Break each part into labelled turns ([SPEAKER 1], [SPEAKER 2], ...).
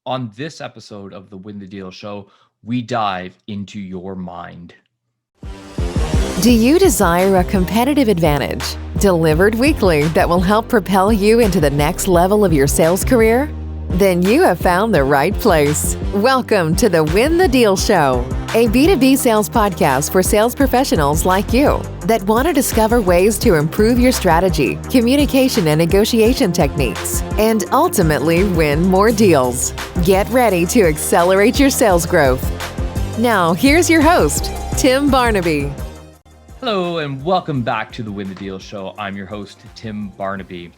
[SPEAKER 1] On this episode of the Win the Deal Show, we dive into your mind.
[SPEAKER 2] Do you desire a competitive advantage delivered weekly that will help propel you into the next level of your sales career? Then you have found the right place. Welcome to the Win the Deal Show, a B2B sales podcast for sales professionals like you that want to discover ways to improve your strategy, communication, and negotiation techniques, and ultimately win more deals. Get ready to accelerate your sales growth. Now, here's your host, Tim Barnaby.
[SPEAKER 1] Hello, and welcome back to the Win the Deal Show. I'm your host, Tim Barnaby.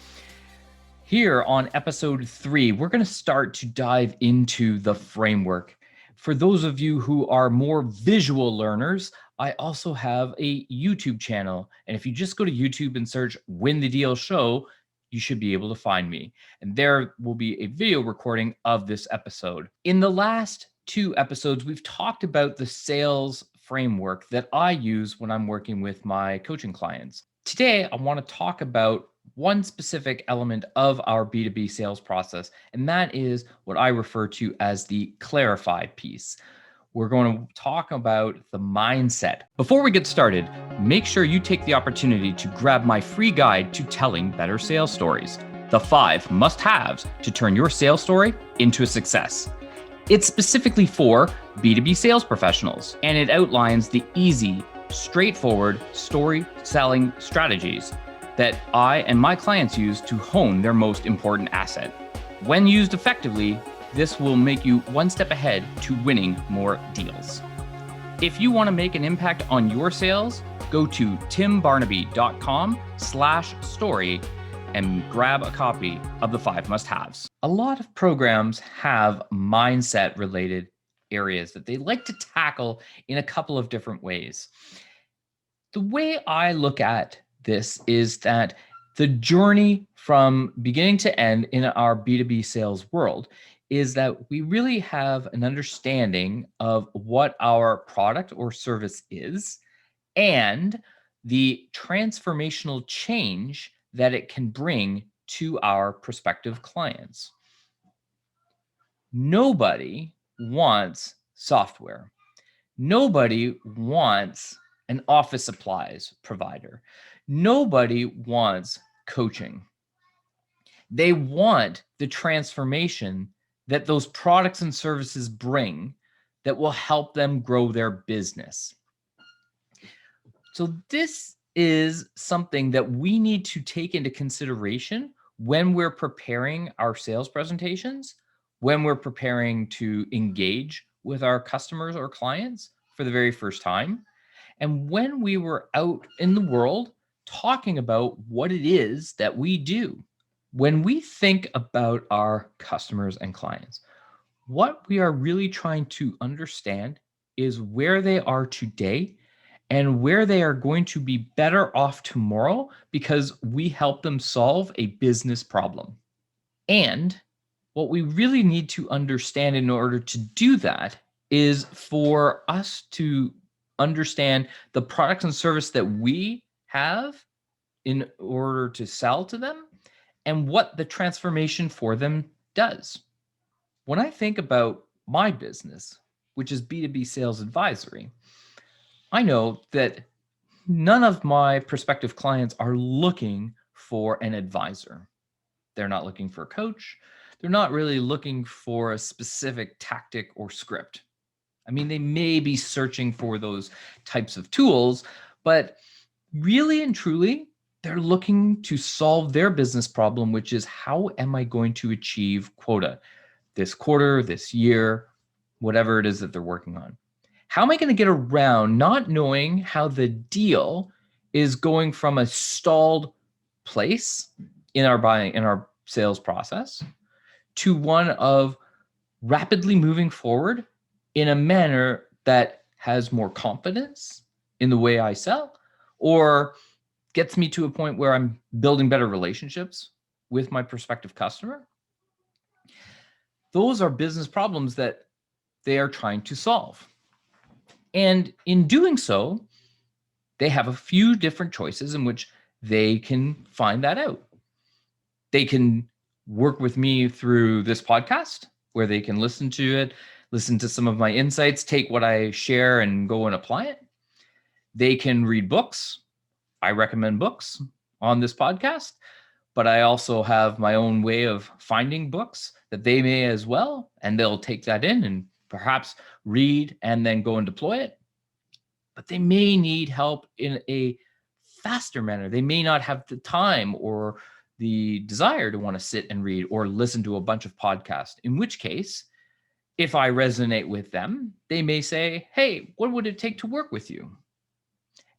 [SPEAKER 1] Here on episode 3, we're going to start to dive into the framework. For those of you who are more visual learners, I also have a YouTube channel. And if you just go to YouTube and search Win the Deal Show, you should be able to find me. And there will be a video recording of this episode. In the last 2 episodes, we've talked about the sales framework that I use when I'm working with my coaching clients. Today, I want to talk about one specific element of our B2B sales process, and that is what I refer to as the clarify piece. We're going to talk about the mindset. Before we get started, make sure you take the opportunity to grab my free guide to telling better sales stories, the 5 must-haves to turn your sales story into a success. It's specifically for B2B sales professionals, and it outlines the easy, straightforward story selling strategies that I and my clients use to hone their most important asset. When used effectively, this will make you one step ahead to winning more deals. If you want to make an impact on your sales, go to timbarnaby.com/story and grab a copy of the 5 must-haves. A lot of programs have mindset-related areas that they like to tackle in a couple of different ways. The way I look at this is that the journey from beginning to end in our B2B sales world is that we really have an understanding of what our product or service is and the transformational change that it can bring to our prospective clients. Nobody wants software. Nobody wants an office supplies provider. Nobody wants coaching. They want the transformation that those products and services bring that will help them grow their business. So this is something that we need to take into consideration when we're preparing our sales presentations, when we're preparing to engage with our customers or clients for the very first time, and when we were out in the world talking about what it is that we do. When we think about our customers and clients, what we are really trying to understand is where they are today and where they are going to be better off tomorrow because we help them solve a business problem. And what we really need to understand in order to do that is for us to understand the products and service that we have in order to sell to them and what the transformation for them does. When I think about my business, which is B2B Sales Advisory, I know that none of my prospective clients are looking for an advisor. They're not looking for a coach. They're not really looking for a specific tactic or script. I mean, they may be searching for those types of tools, but really and truly, they're looking to solve their business problem, which is how am I going to achieve quota this quarter, this year, whatever it is that they're working on. How am I going to get around not knowing how the deal is going from a stalled place in our sales process to one of rapidly moving forward in a manner that has more confidence in the way I sell or gets me to a point where I'm building better relationships with my prospective customer? Those are business problems that they are trying to solve. And in doing so, they have a few different choices in which they can find that out. They can work with me through this podcast. where they can listen to it, listen to some of my insights, take what I share and go and apply it. They can read books. I recommend books on this podcast, but I also have my own way of finding books that they may as well, and they'll take that in and perhaps read and then go and deploy it. But they may need help in a faster manner. They may not have the time or the desire to want to sit and read or listen to a bunch of podcasts, in which case, if I resonate with them, they may say, hey, what would it take to work with you?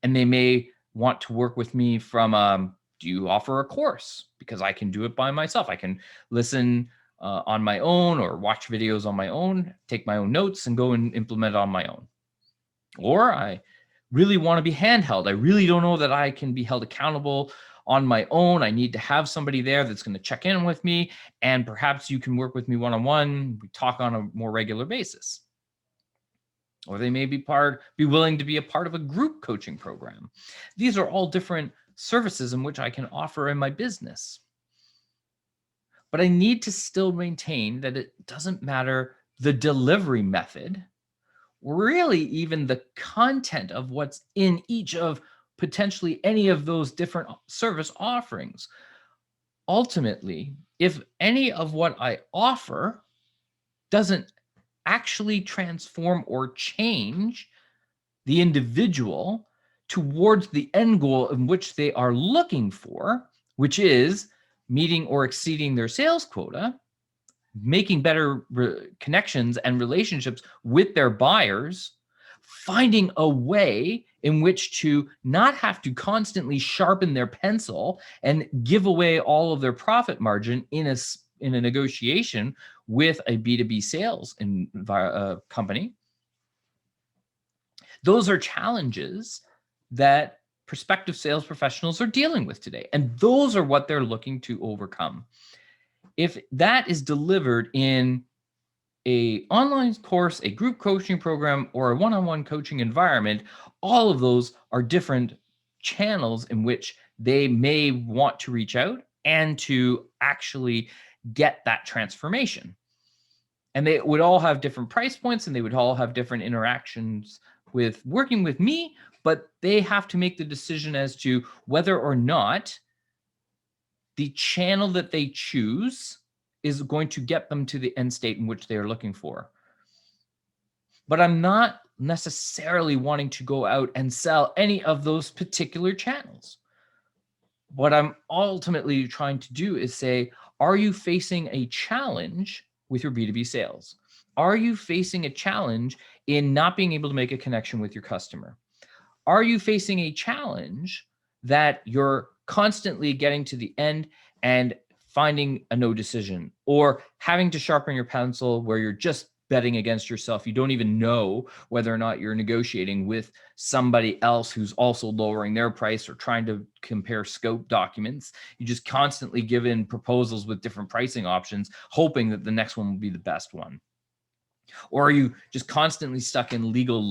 [SPEAKER 1] And they may want to work with me from, do you offer a course? Because I can do it by myself. I can listen on my own or watch videos on my own, take my own notes and go and implement it on my own. Or I really want to be handheld. I really don't know that I can be held accountable on my own. I need to have somebody there that's going to check in with me, and perhaps you can work with me one-on-one. We talk on a more regular basis. Or they may be willing to be a part of a group coaching program. These are all different services in which I can offer in my business. But I need to still maintain that it doesn't matter the delivery method, really even the content of what's in each of potentially any of those different service offerings. Ultimately, if any of what I offer doesn't actually transform or change the individual towards the end goal in which they are looking for, which is meeting or exceeding their sales quota, making better connections and relationships with their buyers, finding a way in which to not have to constantly sharpen their pencil and give away all of their profit margin in a negotiation with a B2B sales company. Those are challenges that prospective sales professionals are dealing with today, and those are what they're looking to overcome. If that is delivered in an online course, a group coaching program, or a one-on-one coaching environment, all of those are different channels in which they may want to reach out and to actually get that transformation. And they would all have different price points, and they would all have different interactions with working with me, but they have to make the decision as to whether or not the channel that they choose is going to get them to the end state in which they are looking for. But I'm not necessarily wanting to go out and sell any of those particular channels. What I'm ultimately trying to do is say, are you facing a challenge with your B2B sales? Are you facing a challenge in not being able to make a connection with your customer? Are you facing a challenge that you're constantly getting to the end and finding a no decision, or having to sharpen your pencil where you're just betting against yourself? You don't even know whether or not you're negotiating with somebody else who's also lowering their price or trying to compare scope documents. You just constantly give in proposals with different pricing options, hoping that the next one will be the best one. Or are you just constantly stuck in legal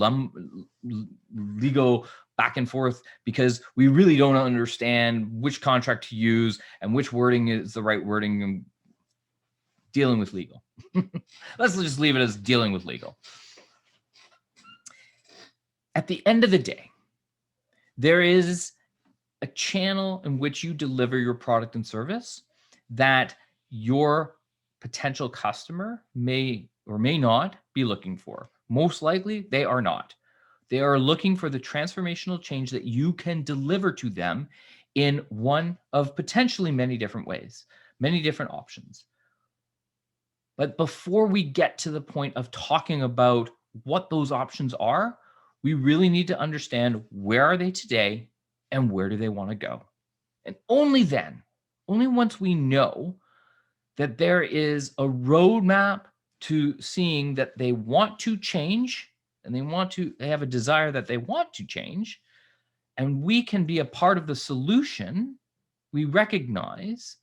[SPEAKER 1] back and forth because we really don't understand which contract to use and which wording is the right wording, and dealing with legal? Let's just leave it as dealing with legal. At the end of the day, there is a channel in which you deliver your product and service that your potential customer may or may not be looking for. Most likely, they are not. They are looking for the transformational change that you can deliver to them in one of potentially many different ways, many different options. But before we get to the point of talking about what those options are, we really need to understand where are they today and where do they want to go. And only then, only once we know that there is a roadmap to seeing that they want to change and they have a desire that they want to change, and we can be a part of the solution, we recognize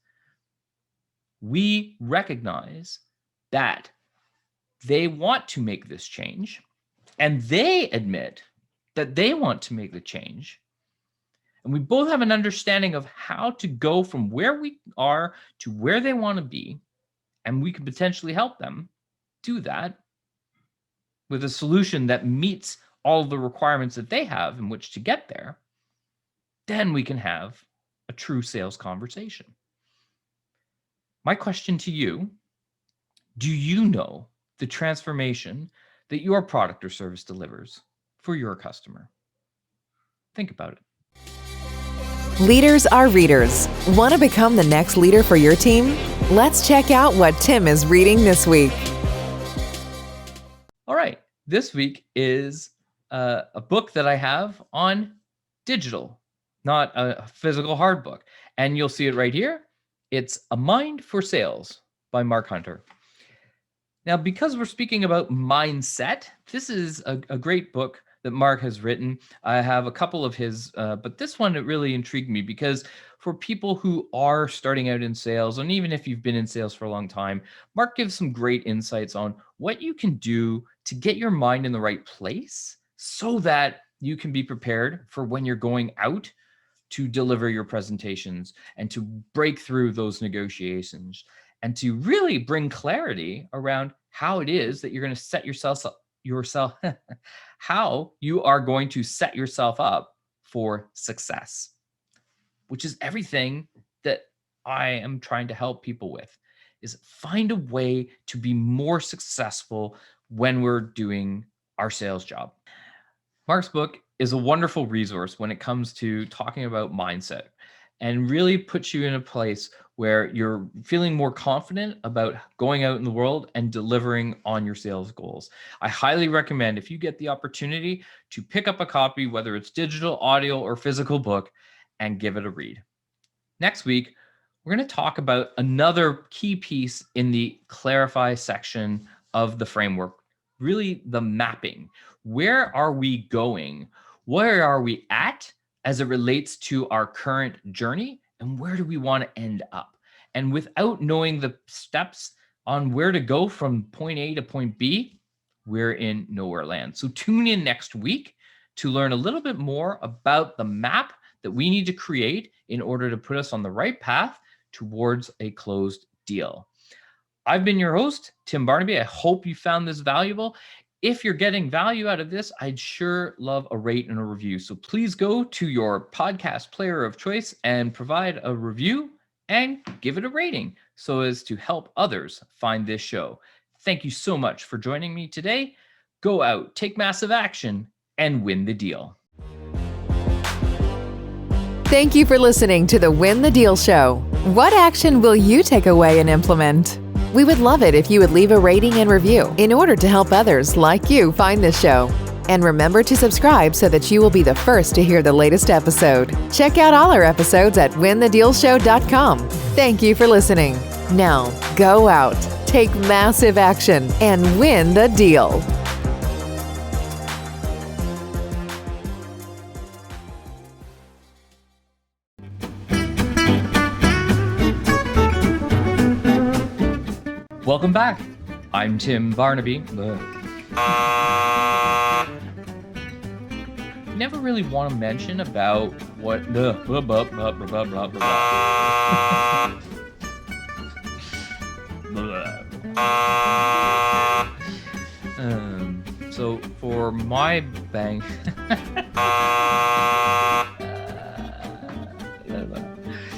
[SPEAKER 1] that they want to make this change, and they admit that they want to make the change. And we both have an understanding of how to go from where we are to where they want to be, and we can potentially help them. do that with a solution that meets all the requirements that they have in which to get there, then we can have a true sales conversation. My question to you, do you know the transformation that your product or service delivers for your customer? Think about it.
[SPEAKER 2] Leaders are readers. Want to become the next leader for your team? Let's check out what Tim is reading this week.
[SPEAKER 1] All right. This week is a book that I have on digital, not a physical hard book. And you'll see it right here. It's A Mind for Sales by Mark Hunter. Now, because we're speaking about mindset, this is a great book that Mark has written. I have a couple of his, but this one, it really intrigued me because for people who are starting out in sales, and even if you've been in sales for a long time, Mark gives some great insights on what you can do to get your mind in the right place so that you can be prepared for when you're going out to deliver your presentations and to break through those negotiations and to really bring clarity around how it is that you're going to set yourself how you are going to set yourself up for success, which is everything that I am trying to help people with, is find a way to be more successful when we're doing our sales job. Mark's book is a wonderful resource when it comes to talking about mindset and really puts you in a place where you're feeling more confident about going out in the world and delivering on your sales goals. I highly recommend, if you get the opportunity, to pick up a copy, whether it's digital, audio, or physical book, and give it a read. Next week, we're going to talk about another key piece in the clarify section of the framework, really the mapping. Where are we going? Where are we at as it relates to our current journey? And where do we want to end up? And without knowing the steps on where to go from point A to point B, we're in nowhere land. So tune in next week to learn a little bit more about the map that we need to create in order to put us on the right path towards a closed deal. I've been your host, Tim Barnaby. I hope you found this valuable. If you're getting value out of this, I'd sure love a rate and a review. So please go to your podcast player of choice and provide a review and give it a rating so as to help others find this show. Thank you so much for joining me today. Go out, take massive action, and win the deal.
[SPEAKER 2] Thank you for listening to the Win the Deal Show. What action will you take away and implement? We would love it if you would leave a rating and review in order to help others like you find this show. And remember to subscribe so that you will be the first to hear the latest episode. Check out all our episodes at winthedealshow.com. Thank you for listening. Now, go out, take massive action, and win the deal.
[SPEAKER 1] Welcome back. I'm Tim Barnaby. Never really want to mention about what the so for my bank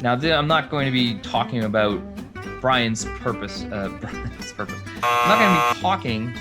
[SPEAKER 1] now I'm not going to be talking about Brian's purpose. I'm not going to be talking